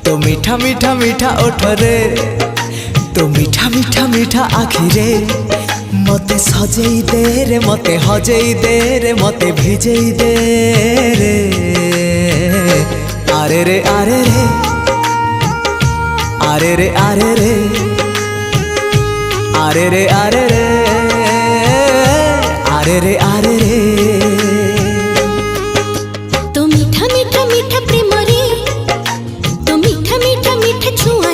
तो मीठा मीठा मीठा ओठ रे, तो मीठा मीठा मीठा आखि रे, मते सजेई दे रे, मते हजेई दे रे, मते भिजेई दे रे। आरे रे आरे रे, आरे रे आरे रे, आरे रे आरे रे, आरे रे आरे रे। तो मीठा मीठा मीठा प्रेम रे, तो मीठा मीठा मीठा छुआ